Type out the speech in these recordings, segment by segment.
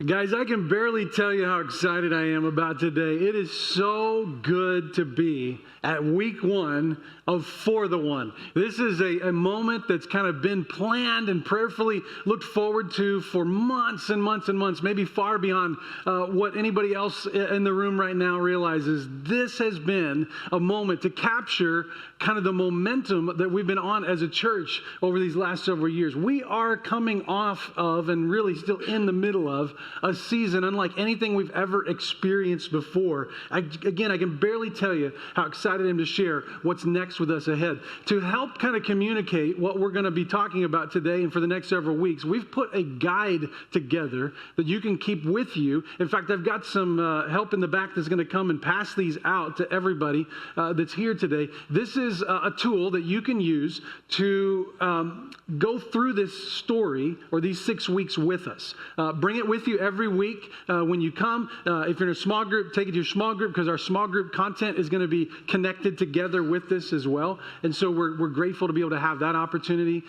Guys, I can barely tell you how excited I am about today. It is so good to be at week one of For the One. This is a moment that's kind of been planned and prayerfully looked forward to for months and months and months, maybe far beyond what anybody else in the room right now realizes. This has been a moment to capture kind of the momentum that we've been on as a church over these last several years. We are coming off of and really still in the middle of a season unlike anything we've ever experienced before. I can barely tell you how excited I am to share what's next with us ahead. To help kind of communicate what we're going to be talking about today and for the next several weeks, we've put a guide together that you can keep with you. In fact, I've got some help in the back that's going to come and pass these out to everybody that's here today. This is a tool that you can use to go through this story or these 6 weeks with us. Bring it with you every week when you come. If you're in a small group, take it to your small group because our small group content is going to be connected together with this as well. And so we're grateful to be able to have that opportunity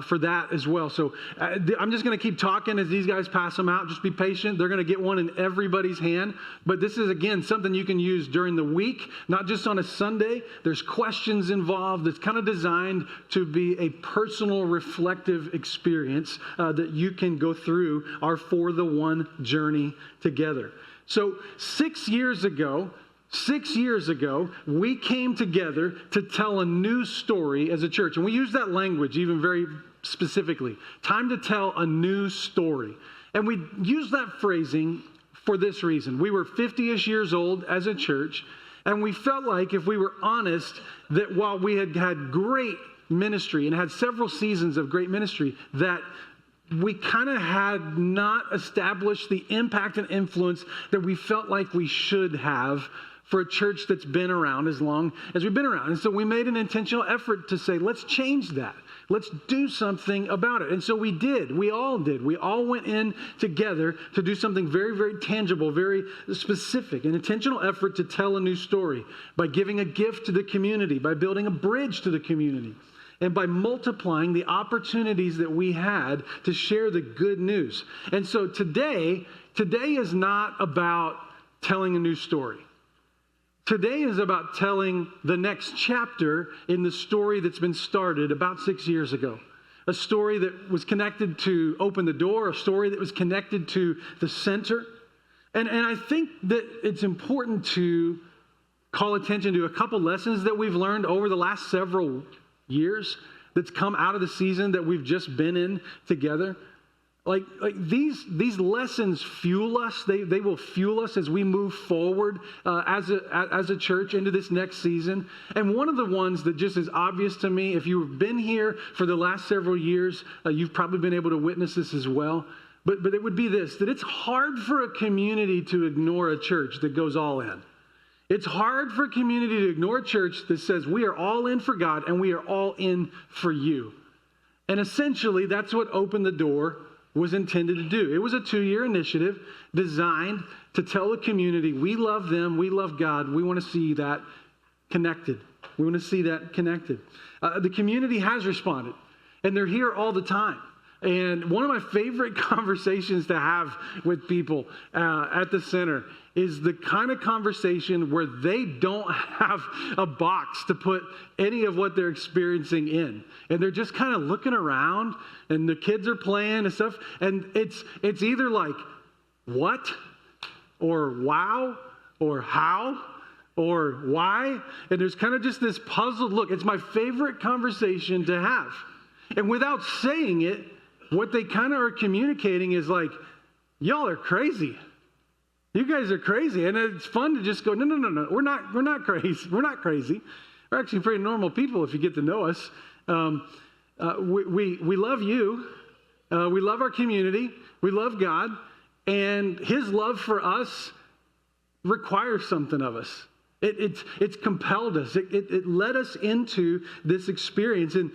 for that as well. So I'm just going to keep talking as these guys pass them out. Just be patient. They're going to get one in everybody's hand. But this is, again, something you can use during the week, not just on a Sunday. There's questions involved. It's kind of designed to be a personal, reflective experience that you can go through our For the One journey together. So 6 years ago, we came together to tell a new story as a church. And we use that language even very specifically. Time to tell a new story. And we use that phrasing for this reason. We were 50-ish years old as a church, and we felt like, if we were honest, that while we had had great ministry and had several seasons of great ministry, that we kind of had not established the impact and influence that we felt like we should have for a church that's been around as long as we've been around. And so we made an intentional effort to say, let's change that. Let's do something about it. And so we did. We all did. We all went in together to do something very, very tangible, very specific, an intentional effort to tell a new story by giving a gift to the community, by building a bridge to the community, and by multiplying the opportunities that we had to share the good news. And so today is not about telling a new story. Today is about telling the next chapter in the story that's been started about 6 years ago. A story that was connected to Open the Door, a story that was connected to the center. And I think that it's important to call attention to a couple lessons that we've learned over the last several years that's come out of the season that we've just been in together. Like these lessons fuel us. They will fuel us as we move forward as a church into this next season. And one of the ones that just is obvious to me, if you've been here for the last several years, you've probably been able to witness this as well. But it would be this, that it's hard for a community to ignore a church that goes all in. It's hard for a community to ignore a church that says we are all in for God and we are all in for you. And essentially, that's what Open the Door was intended to do. It was a 2-year initiative designed to tell the community we love them, we love God, we want to see that connected. We want to see that connected. The community has responded, and they're here all the time. And one of my favorite conversations to have with people at the center is the kind of conversation where they don't have a box to put any of what they're experiencing in. And they're just kind of looking around, and the kids are playing and stuff. And it's either like, what? Or wow? Or how? Or why? And there's kind of just this puzzled look. It's my favorite conversation to have. And without saying it, what they kind of are communicating is like, y'all are crazy. You guys are crazy. And it's fun to just go, no. We're not crazy. We're not crazy. We're actually pretty normal people if you get to know us. We love you. We love our community. We love God. And his love for us requires something of us. It's compelled us. It led us into this experience. And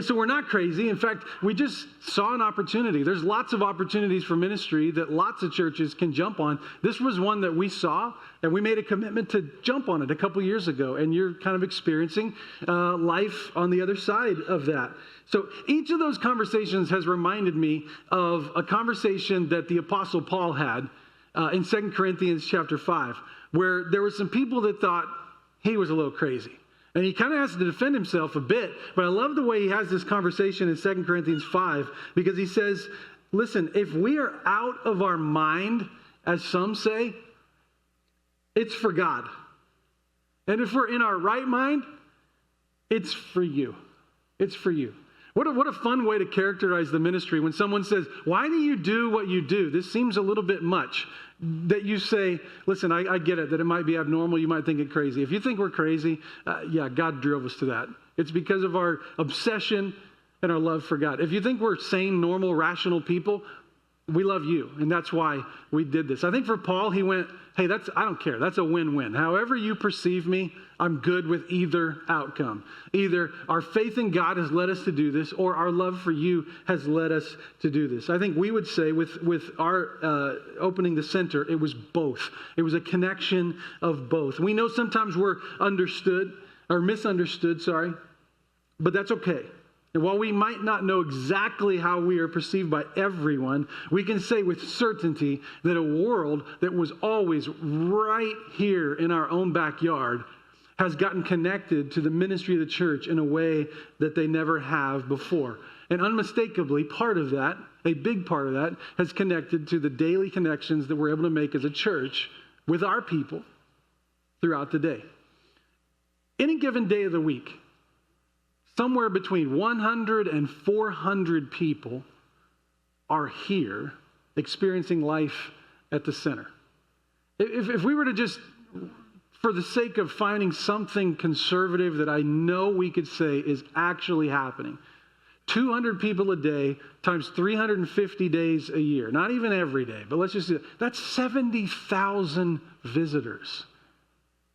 so we're not crazy. In fact, we just saw an opportunity. There's lots of opportunities for ministry that lots of churches can jump on. This was one that we saw, and we made a commitment to jump on it a couple years ago. And you're kind of experiencing life on the other side of that. So each of those conversations has reminded me of a conversation that the Apostle Paul had in 2 Corinthians chapter 5. Where there were some people that thought he was a little crazy. And he kind of has to defend himself a bit, but I love the way he has this conversation in 2 Corinthians 5, because he says, listen, if we are out of our mind, as some say, it's for God. And if we're in our right mind, it's for you. It's for you. What a fun way to characterize the ministry when someone says, why do you do what you do? This seems a little bit much. That you say, listen, I get it, that it might be abnormal. You might think it crazy. If you think we're crazy, yeah, God drove us to that. It's because of our obsession and our love for God. If you think we're sane, normal, rational people, we love you, and that's why we did this. I think for Paul, he went, hey, I don't care. That's a win-win. However you perceive me, I'm good with either outcome. Either our faith in God has led us to do this, or our love for you has led us to do this. I think we would say with our opening the center, it was both. It was a connection of both. We know sometimes we're misunderstood, but that's okay. And while we might not know exactly how we are perceived by everyone, we can say with certainty that a world that was always right here in our own backyard has gotten connected to the ministry of the church in a way that they never have before. And unmistakably, part of that, a big part of that, has connected to the daily connections that we're able to make as a church with our people throughout the day. Any given day of the week, somewhere between 100 and 400 people are here experiencing life at the center. If we were to just, for the sake of finding something conservative that I know we could say is actually happening, 200 people a day times 350 days a year, not even every day, but let's just say that's 70,000 visitors.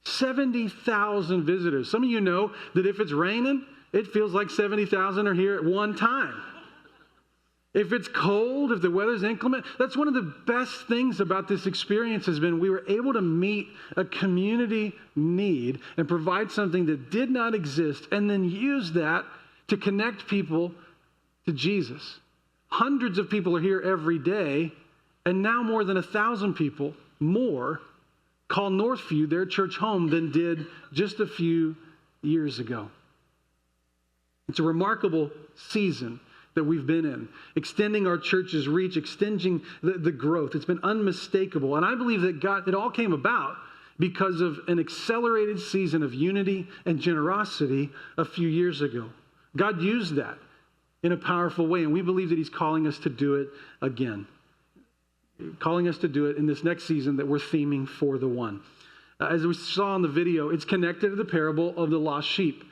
70,000 visitors. Some of you know that if it's raining, it feels like 70,000 are here at one time. If it's cold, if the weather's inclement, that's one of the best things about this experience has been we were able to meet a community need and provide something that did not exist and then use that to connect people to Jesus. Hundreds of people are here every day, and now more than 1,000 people more call Northview their church home than did just a few years ago. It's a remarkable season that we've been in, extending our church's reach, extending the growth. It's been unmistakable. And I believe that God, it all came about because of an accelerated season of unity and generosity a few years ago. God used that in a powerful way, and we believe that he's calling us to do it again. Calling us to do it in this next season that we're theming For the One. As we saw in the video, it's connected to the parable of the lost sheep.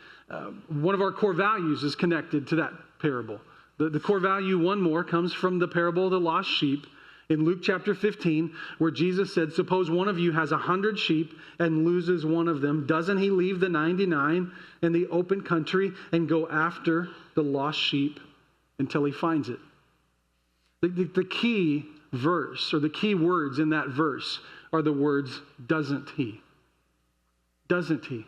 One of our core values is connected to that parable. The core value, one more, comes from the parable of the lost sheep in Luke chapter 15, where Jesus said, suppose one of you has 100 sheep and loses one of them. Doesn't he leave the 99 in the open country and go after the lost sheep until he finds it? The key verse, or the key words in that verse, are the words, doesn't he? Doesn't he?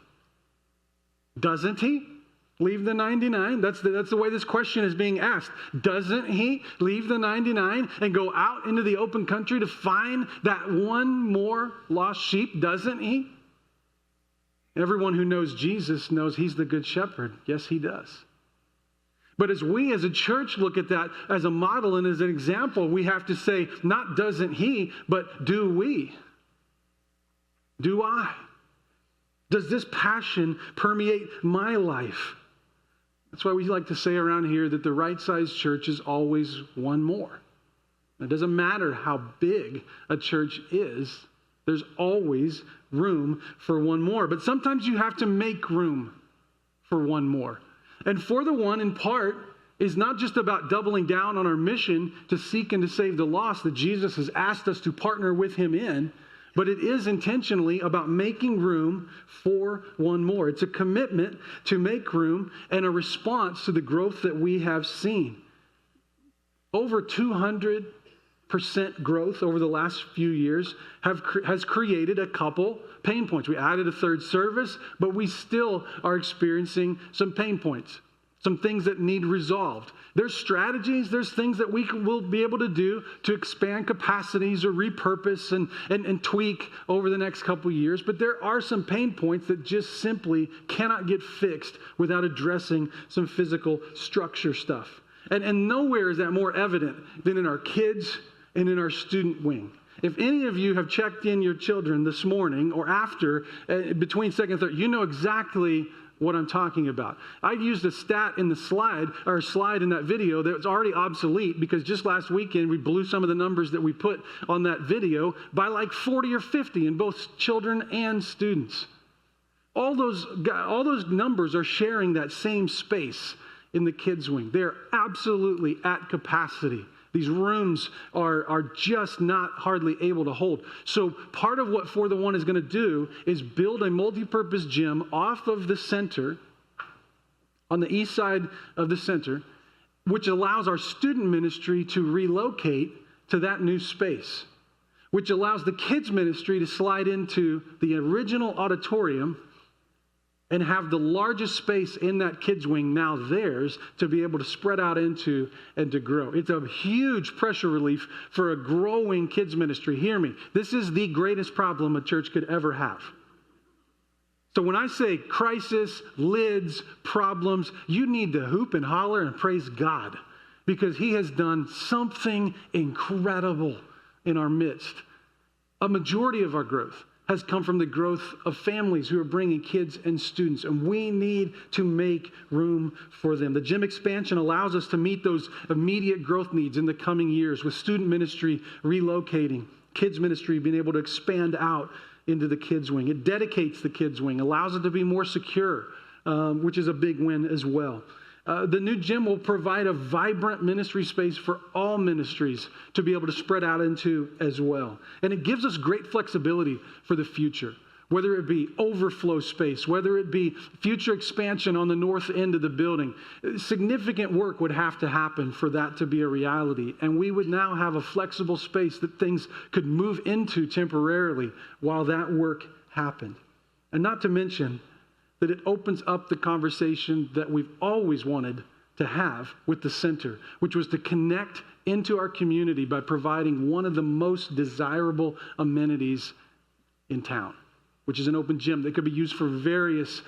Doesn't he leave the 99? That's the way this question is being asked. Doesn't he leave the 99 and go out into the open country to find that one more lost sheep? Doesn't he? Everyone who knows Jesus knows he's the good shepherd. Yes, he does. But as we as a church look at that as a model and as an example, we have to say, not doesn't he, but do we? Do I? Does this passion permeate my life? That's why we like to say around here that the right-sized church is always one more. It doesn't matter how big a church is, there's always room for one more. But sometimes you have to make room for one more. And For the One, in part, is not just about doubling down on our mission to seek and to save the lost that Jesus has asked us to partner with him in, but it is intentionally about making room for one more. It's a commitment to make room and a response to the growth that we have seen. Over 200% growth over the last few years has created a couple pain points. We added a third service, but we still are experiencing some pain points, some things that need resolved. There's strategies, there's things that we will be able to do to expand capacities or repurpose and tweak over the next couple years, but there are some pain points that just simply cannot get fixed without addressing some physical structure stuff. And nowhere is that more evident than in our kids and in our student wing. If any of you have checked in your children this morning or after, between second and third, you know exactly what I'm talking about. I used a stat in the slide in that video that was already obsolete because just last weekend we blew some of the numbers that we put on that video by like 40 or 50 in both children and students. All those numbers are sharing that same space in the kids' wing. They're absolutely at capacity. These rooms are just not hardly able to hold. So part of what For the One is going to do is build a multi-purpose gym off of the center, on the east side of the center, which allows our student ministry to relocate to that new space, which allows the kids ministry to slide into the original auditorium and have the largest space in that kids wing now theirs to be able to spread out into and to grow. It's a huge pressure relief for a growing kids ministry. Hear me. This is the greatest problem a church could ever have. So when I say crisis, lids, problems, you need to hoop and holler and praise God because he has done something incredible in our midst. A majority of our growth has come from the growth of families who are bringing kids and students, and we need to make room for them. The gym expansion allows us to meet those immediate growth needs in the coming years with student ministry relocating, kids ministry being able to expand out into the kids wing. It dedicates the kids wing, allows it to be more secure, which is a big win as well. The new gym will provide a vibrant ministry space for all ministries to be able to spread out into as well. And it gives us great flexibility for the future, whether it be overflow space, whether it be future expansion on the north end of the building. Significant work would have to happen for that to be a reality. And we would now have a flexible space that things could move into temporarily while that work happened. And not to mention that it opens up the conversation that we've always wanted to have with the center, which was to connect into our community by providing one of the most desirable amenities in town, which is an open gym that could be used for various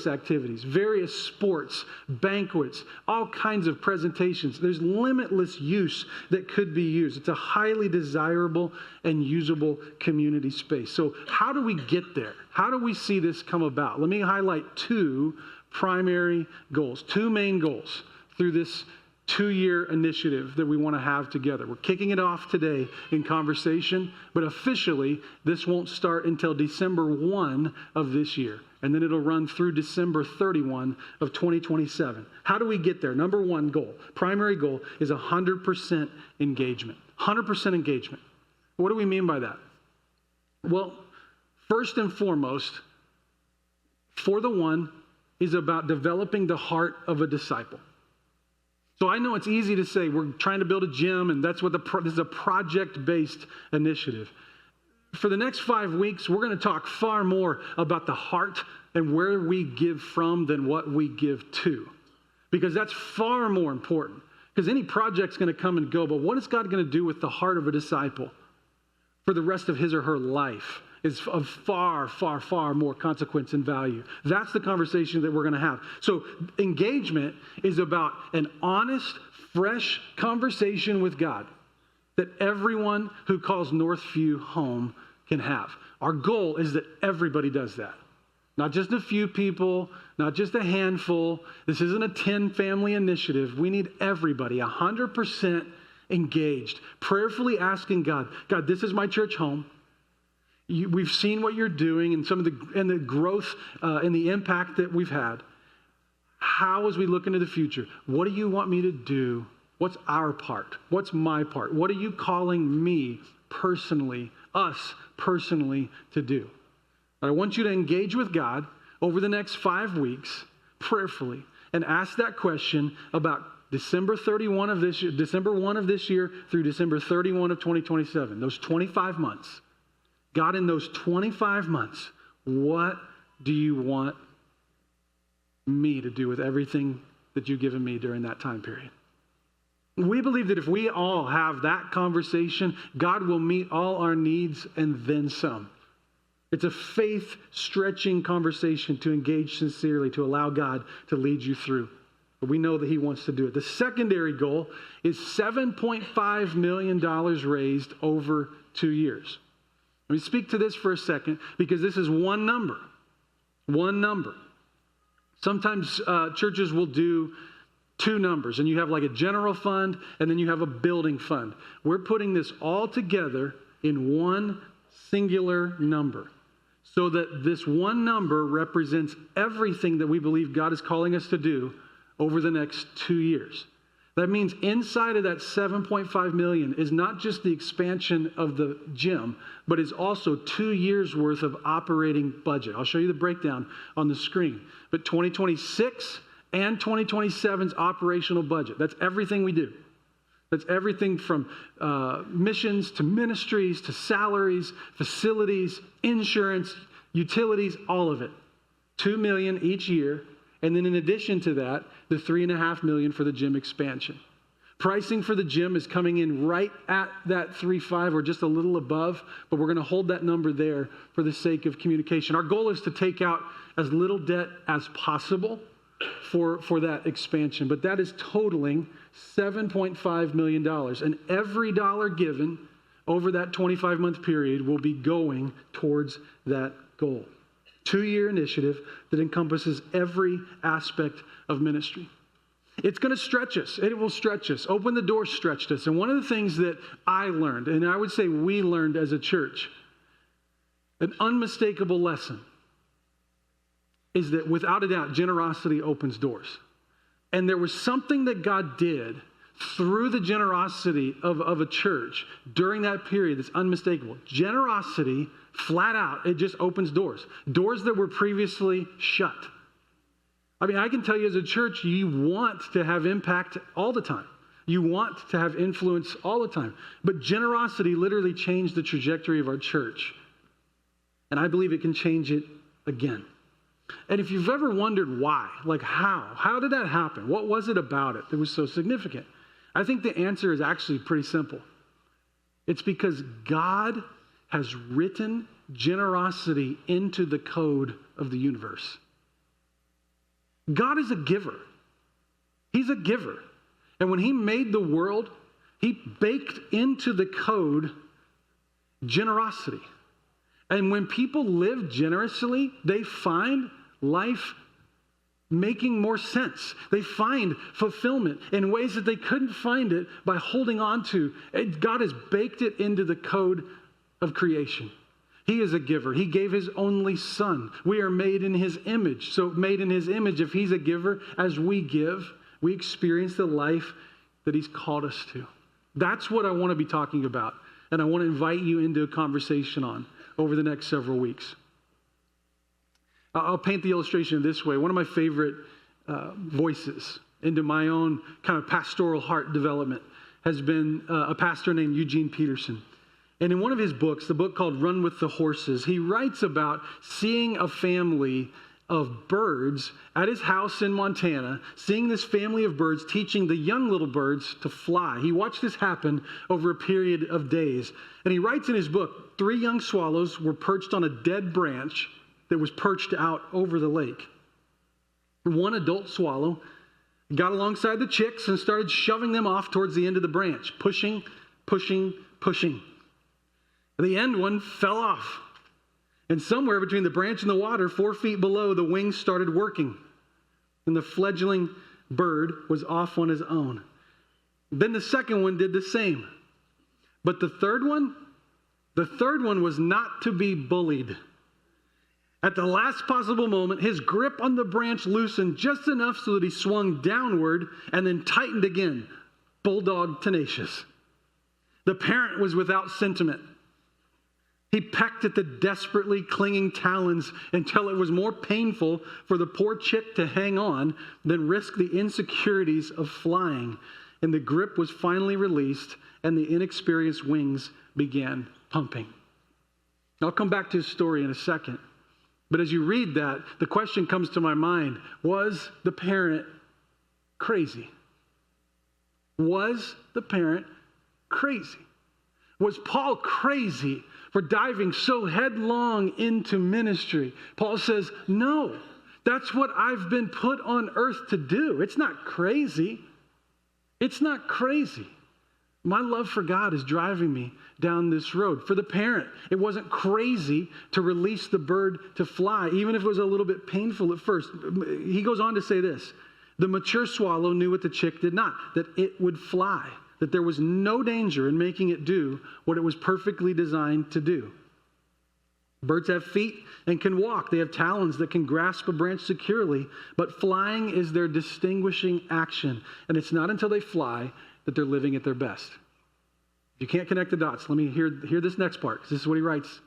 activities, various sports, banquets, all kinds of presentations. There's limitless use that could be used. It's a highly desirable and usable community space. So how do we get there? How do we see this come about? Let me highlight two primary goals, two main goals through this 2-year initiative that we want to have together. We're kicking it off today in conversation, but officially this won't start until December 1 of this year, and then it'll run through December 31 of 2027. How do we get there? Number one goal, primary goal, is 100% engagement. 100% engagement. What do we mean by that? Well, first and foremost, For the One is about developing the heart of a disciple. So I know it's easy to say we're trying to build a gym, and that's what this is a project-based initiative. For the next 5 weeks, we're going to talk far more about the heart and where we give from than what we give to, because that's far more important. Because any project's going to come and go, but what is God going to do with the heart of a disciple for the rest of his or her life is of far, far, far more consequence and value. That's the conversation that we're going to have. So engagement is about an honest, fresh conversation with God that everyone who calls Northview home can have. Our goal is that everybody does that. Not just a few people, not just a handful. This isn't a 10-family initiative. We need everybody 100% engaged, prayerfully asking God, God, this is my church home. We've seen what you're doing and the growth and the impact that we've had. How, as we look into the future, what do you want me to do What's our part? What's my part? What are you calling me personally, us personally, to do? I want you to engage with God over the next 5 weeks prayerfully and ask that question about December 1 of this year through December 31 of 2027, those 25 months. God, in those 25 months, what do you want me to do with everything that you've given me during that time period? We believe that if we all have that conversation, God will meet all our needs and then some. It's a faith-stretching conversation to engage sincerely, to allow God to lead you through. But we know that he wants to do it. The secondary goal is $7.5 million raised over 2 years. Let me speak to this for a second because this is one number. One number. Sometimes churches will do 2 numbers, and you have like a general fund, and then you have a building fund. We're putting this all together in one singular number so that this one number represents everything that we believe God is calling us to do over the next 2 years. That means inside of that 7.5 million is not just the expansion of the gym, but is also 2 years worth of operating budget. I'll show you the breakdown on the screen. But 2026 and 2027's operational budget. That's everything we do. That's everything from missions to ministries to salaries, facilities, insurance, utilities, all of it. $2 million each year. And then in addition to that, the $3.5 million for the gym expansion. Pricing for the gym is coming in right at that 3.5 or just a little above, but we're going to hold that number there for the sake of communication. Our goal is to take out as little debt as possible for that expansion, but that is totaling $7.5 million. And every dollar given over that 25-month period will be going towards that goal. 2-year initiative that encompasses every aspect of ministry. It's going to stretch us. It will stretch us. Open the Door stretched us. And one of the things that I learned, and I would say we learned as a church, an unmistakable lesson, is that without a doubt, generosity opens doors. And there was something that God did through the generosity of a church during that period that's unmistakable. Generosity, flat out, it just opens doors. Doors that were previously shut. I mean, I can tell you as a church, you want to have impact all the time. You want to have influence all the time. But generosity literally changed the trajectory of our church. And I believe it can change it again. And if you've ever wondered why, like how did that happen? What was it about it that was so significant? I think the answer is actually pretty simple. It's because God has written generosity into the code of the universe. God is a giver. He's a giver. And when he made the world, he baked into the code generosity. And when people live generously, they find life making more sense. They find fulfillment in ways that they couldn't find it by holding on to. God has baked it into the code of creation. He is a giver. He gave his only son. We are made in his image. So made in his image, if he's a giver, as we give, we experience the life that he's called us to. That's what I want to be talking about. And I want to invite you into a conversation on over the next several weeks. I'll paint the illustration this way. One of my favorite voices into my own kind of pastoral heart development has been a pastor named Eugene Peterson. And in one of his books, the book called Run with the Horses, he writes about seeing a family of birds at his house in Montana, seeing this family of birds teaching the young little birds to fly. He watched this happen over a period of days. And he writes in his book, 3 young swallows were perched on a dead branch that was perched out over the lake. One adult swallow got alongside the chicks and started shoving them off towards the end of the branch, pushing. The end one fell off. And somewhere between the branch and the water, 4 feet below, the wings started working. And the fledgling bird was off on his own. Then the second one did the same. But the third one was not to be bullied. At the last possible moment, his grip on the branch loosened just enough so that he swung downward and then tightened again. bulldog tenacious. The parent was without sentiment. He pecked at the desperately clinging talons until it was more painful for the poor chick to hang on than risk the insecurities of flying. And the grip was finally released, and the inexperienced wings began pumping. I'll come back to his story in a second. But as you read that, the question comes to my mind, was the parent crazy? Was the parent crazy? Was Paul crazy for diving so headlong into ministry? Paul says, no, that's what I've been put on earth to do. It's not crazy. It's not crazy. My love for God is driving me down this road. For the parent, it wasn't crazy to release the bird to fly, even if it was a little bit painful at first. He goes on to say this, the mature swallow knew what the chick did not, that it would fly, that there was no danger in making it do what it was perfectly designed to do. Birds have feet and can walk. They have talons that can grasp a branch securely, but flying is their distinguishing action. And it's not until they fly that they're living at their best. If you can't connect the dots, let me hear this next part, because this is what he writes.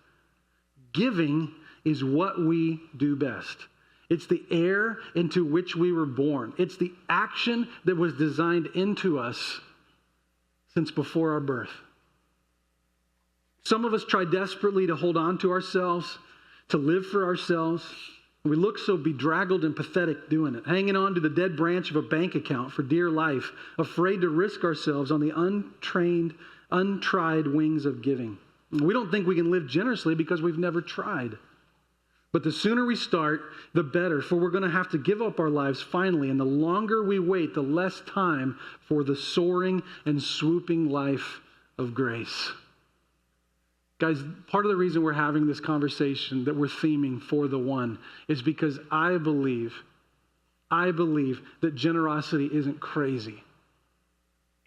Giving is what we do best. It's the air into which we were born. It's the action that was designed into us since before our birth. Some of us try desperately to hold on to ourselves, to live for ourselves. We look so bedraggled and pathetic doing it, hanging on to the dead branch of a bank account for dear life, afraid to risk ourselves on the untried wings of giving. We don't think we can live generously because we've never tried. But the sooner we start, the better, for we're going to have to give up our lives finally, and the longer we wait, the less time for the soaring and swooping life of grace. Guys, part of the reason we're having this conversation that we're theming for the one is because I believe that generosity isn't crazy.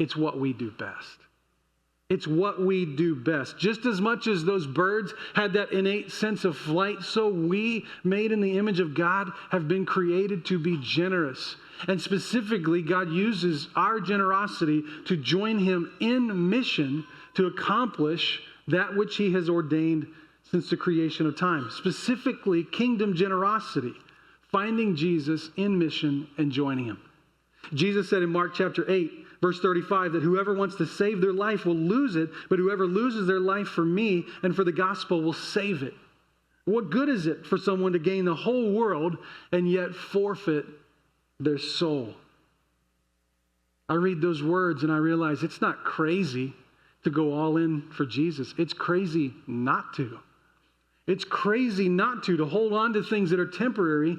It's what we do best. It's what we do best. Just as much as those birds had that innate sense of flight, so we, made in the image of God, have been created to be generous. And specifically, God uses our generosity to join him in mission to accomplish that which he has ordained since the creation of time. Specifically, kingdom generosity, finding Jesus in mission and joining him. Jesus said in Mark chapter 8, verse 35, that whoever wants to save their life will lose it, but whoever loses their life for me and for the gospel will save it. What good is it for someone to gain the whole world and yet forfeit their soul? I read those words and I realize it's not crazy to go all in for Jesus. It's crazy not to. It's crazy not to hold on to things that are temporary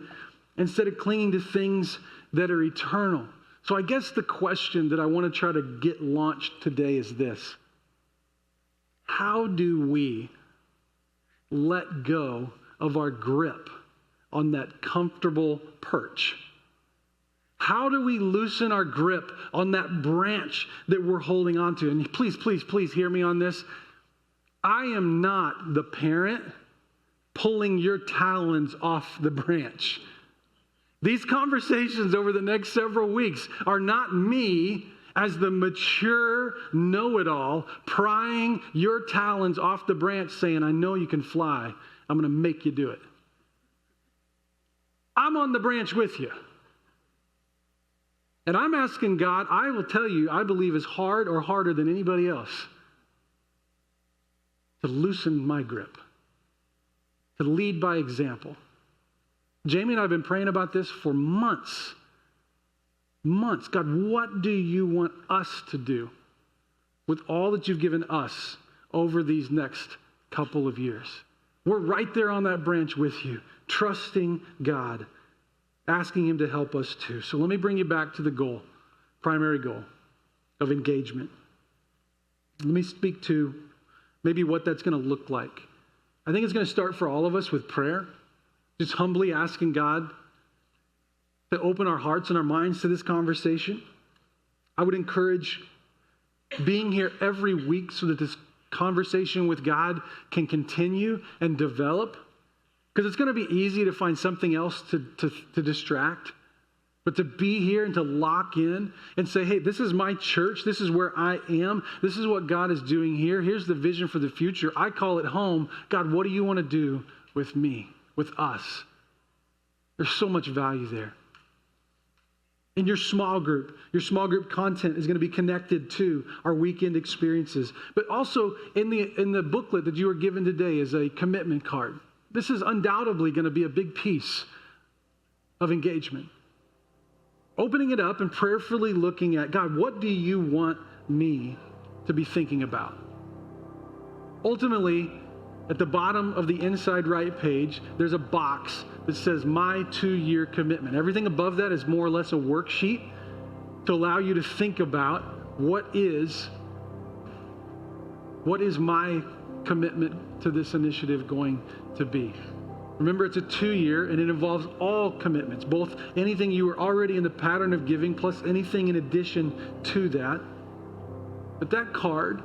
instead of clinging to things that are eternal. So I guess the question that I want to try to get launched today is this. How do we let go of our grip on that comfortable perch? How do we loosen our grip on that branch that we're holding on to? And please, please, please hear me on this. I am not the parent pulling your talons off the branch. These conversations over the next several weeks are not me as the mature know-it-all prying your talons off the branch saying, I know you can fly. I'm going to make you do it. I'm on the branch with you. And I'm asking God, I will tell you, I believe is hard or harder than anybody else, to loosen my grip, to lead by example. Jamie and I have been praying about this for months. Months. God, what do you want us to do with all that you've given us over these next couple of years? We're right there on that branch with you, trusting God, asking him to help us too. So let me bring you back to the goal, primary goal of engagement. Let me speak to maybe what that's going to look like. I think it's going to start for all of us with prayer. Just humbly asking God to open our hearts and our minds to this conversation. I would encourage being here every week so that this conversation with God can continue and develop. Because it's going to be easy to find something else to distract. But to be here and to lock in and say, hey, this is my church. This is where I am. This is what God is doing here. Here's the vision for the future. I call it home. God, what do you want to do with me, with us? There's so much value there. In your small group content is going to be connected to our weekend experiences. But also in the booklet that you were given today is a commitment card. This is undoubtedly going to be a big piece of engagement. Opening it up and prayerfully looking at, God, what do you want me to be thinking about? Ultimately, at the bottom of the inside right page, there's a box that says my 2-year commitment. Everything above that is more or less a worksheet to allow you to think about what is my commitment to this initiative going to be. Remember, it's a 2-year, and it involves all commitments, both anything you were already in the pattern of giving, plus anything in addition to that. But that card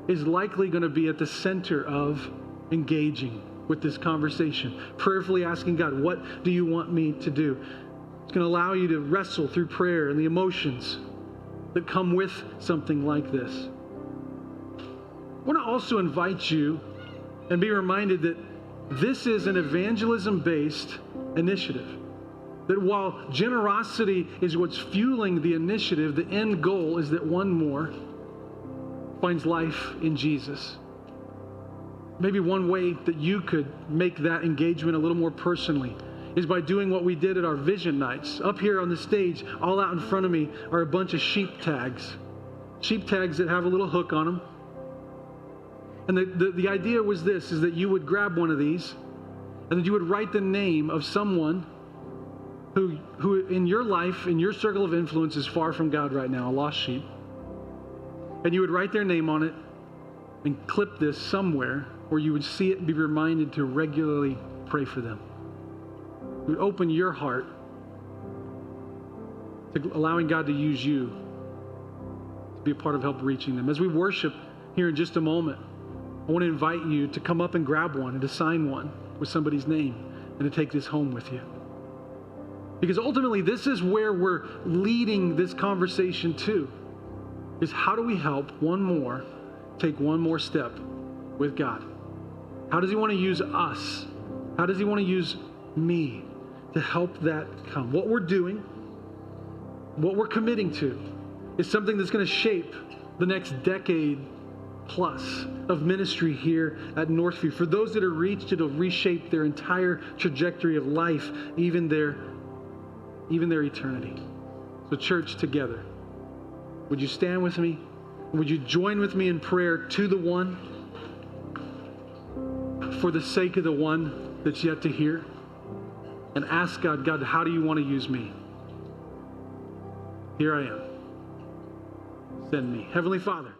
is likely going to be at the center of engaging with this conversation, prayerfully asking God, what do you want me to do? It's going to allow you to wrestle through prayer and the emotions that come with something like this. I want to also invite you and be reminded that this is an evangelism-based initiative. That while generosity is what's fueling the initiative, the end goal is that one more finds life in Jesus. Maybe one way that you could make that engagement a little more personally is by doing what we did at our vision nights. Up here on the stage, all out in front of me, are a bunch of sheep tags. Sheep tags that have a little hook on them. And the idea was this, is that you would grab one of these and that you would write the name of someone who in your life, in your circle of influence, is far from God right now, a lost sheep. And you would write their name on it and clip this somewhere where you would see it and be reminded to regularly pray for them. You would open your heart to allowing God to use you to be a part of help reaching them. As we worship here in just a moment, I want to invite you to come up and grab one and to sign one with somebody's name and to take this home with you. Because ultimately, this is where we're leading this conversation to, is how do we help take one more step with God? How does he want to use us? How does he want to use me to help that come? What we're doing, what we're committing to, is something that's going to shape the next decade plus of ministry here at Northview. For those that are reached, it'll reshape their entire trajectory of life, even their eternity. So church, together, would you stand with me? Would you join with me in prayer to the one, for the sake of the one that's yet to hear, and ask God, how do you want to use me? Here I am. Send me. Heavenly Father,